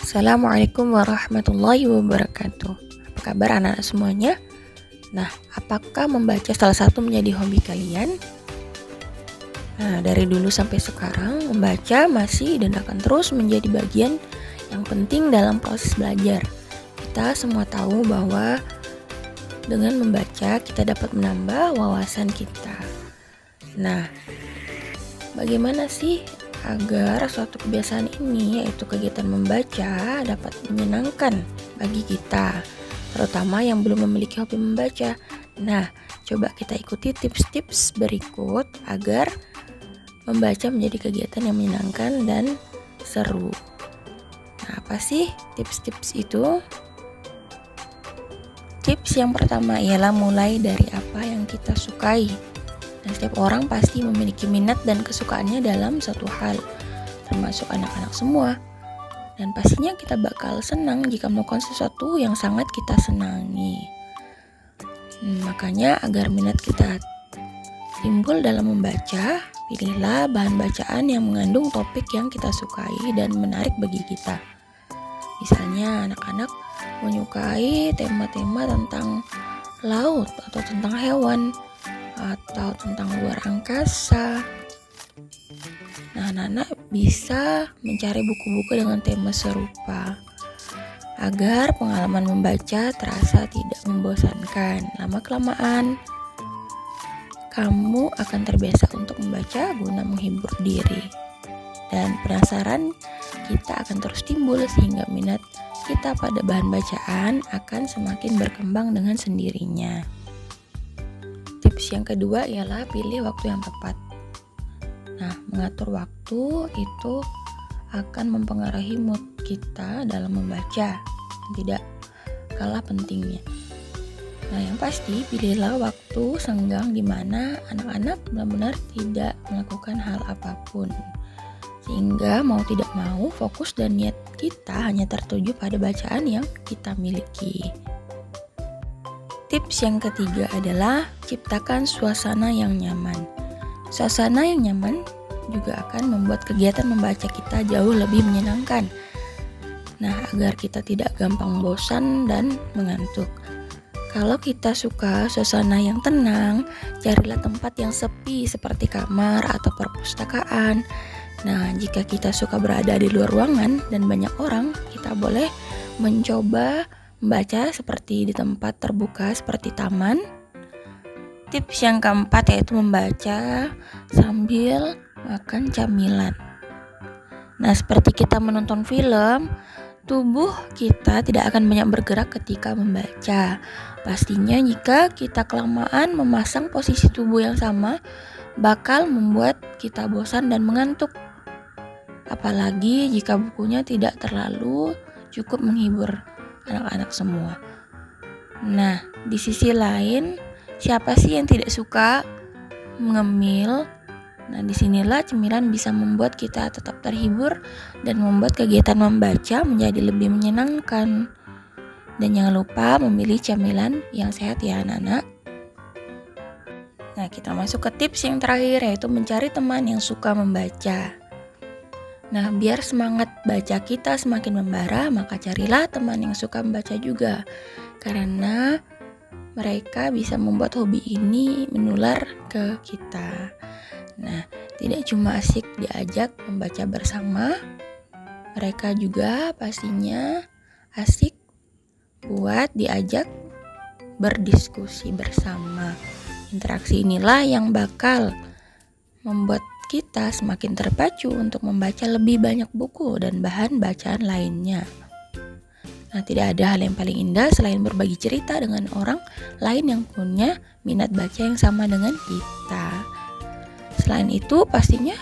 Assalamualaikum warahmatullahi wabarakatuh. Apa kabar anak-anak semuanya? Nah, apakah membaca salah satu menjadi hobi kalian? Nah, dari dulu sampai sekarang, membaca masih dan akan terus menjadi bagian yang penting dalam proses belajar. Kita semua tahu bahwa dengan membaca kita dapat menambah wawasan kita. Nah, bagaimana sih agar suatu kebiasaan ini, yaitu kegiatan membaca, dapat menyenangkan bagi kita, terutama yang belum memiliki hobi membaca? Nah, coba kita ikuti tips-tips berikut agar membaca menjadi kegiatan yang menyenangkan dan seru. Nah, apa sih tips-tips itu? Tips yang pertama ialah mulai dari apa yang kita sukai. Dan setiap orang pasti memiliki minat dan kesukaannya dalam satu hal, termasuk anak-anak semua. Dan pastinya kita bakal senang jika melakukan sesuatu yang sangat kita senangi. Makanya agar minat kita timbul dalam membaca, pilihlah bahan bacaan yang mengandung topik yang kita sukai dan menarik bagi kita. Misalnya anak-anak menyukai tema-tema tentang laut atau tentang hewan, atau tentang luar angkasa. Nah, anak-anak bisa mencari buku-buku dengan tema serupa agar pengalaman membaca terasa tidak membosankan. Lama-kelamaan kamu akan terbiasa untuk membaca guna menghibur diri. Dan penasaran kita akan terus timbul sehingga minat kita pada bahan bacaan akan semakin berkembang dengan sendirinya. Tips yang kedua ialah pilih waktu yang tepat. Nah, mengatur waktu itu akan mempengaruhi mood kita dalam membaca, tidak kalah pentingnya. Nah, yang pasti pilihlah waktu senggang di mana anak-anak benar-benar tidak melakukan hal apapun, sehingga mau tidak mau fokus dan niat kita hanya tertuju pada bacaan yang kita miliki. Tips yang ketiga adalah ciptakan suasana yang nyaman. Suasana yang nyaman juga akan membuat kegiatan membaca kita jauh lebih menyenangkan. Nah, agar kita tidak gampang bosan dan mengantuk. Kalau kita suka suasana yang tenang, carilah tempat yang sepi seperti kamar atau perpustakaan. Nah, jika kita suka berada di luar ruangan dan banyak orang, kita boleh mencoba membaca seperti di tempat terbuka seperti taman. Tips yang keempat yaitu membaca sambil makan camilan. Nah, seperti kita menonton film, tubuh kita tidak akan banyak bergerak ketika membaca. Pastinya jika kita kelamaan memasang posisi tubuh yang sama, bakal membuat kita bosan dan mengantuk. Apalagi jika bukunya tidak terlalu cukup menghibur anak-anak semua. Nah, di sisi lain, siapa sih yang tidak suka mengemil? Nah, disinilah cemilan bisa membuat kita tetap terhibur dan membuat kegiatan membaca menjadi lebih menyenangkan. Dan jangan lupa memilih camilan yang sehat ya anak-anak. Nah, kita masuk ke tips yang terakhir yaitu mencari teman yang suka membaca. Nah, biar semangat baca kita semakin membara, maka carilah teman yang suka membaca juga. Karena mereka bisa membuat hobi ini menular ke kita. Nah, tidak cuma asik diajak membaca bersama, mereka juga pastinya asik buat diajak berdiskusi bersama. Interaksi inilah yang bakal membuat kita semakin terpacu untuk membaca lebih banyak buku dan bahan bacaan lainnya. Nah, tidak ada hal yang paling indah selain berbagi cerita dengan orang lain yang punya minat baca yang sama dengan kita. Selain itu, pastinya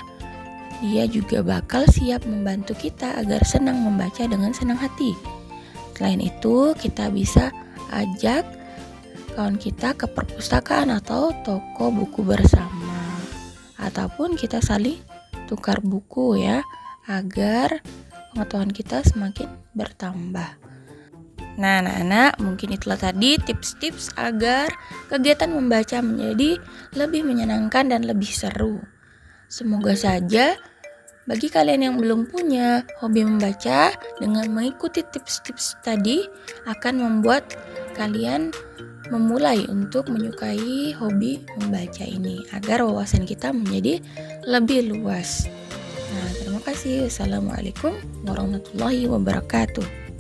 dia juga bakal siap membantu kita agar senang membaca dengan senang hati. Selain itu, kita bisa ajak kawan kita ke perpustakaan atau toko buku bersama. Ataupun kita saling tukar buku ya, agar pengetahuan kita semakin bertambah. Nah, anak-anak, mungkin itulah tadi tips-tips agar kegiatan membaca menjadi lebih menyenangkan dan lebih seru. Semoga saja Bagi kalian yang belum punya hobi membaca, dengan mengikuti tips-tips tadi akan membuat kalian memulai untuk menyukai hobi membaca ini agar wawasan kita menjadi lebih luas. Nah, terima kasih. Assalamualaikum warahmatullahi wabarakatuh.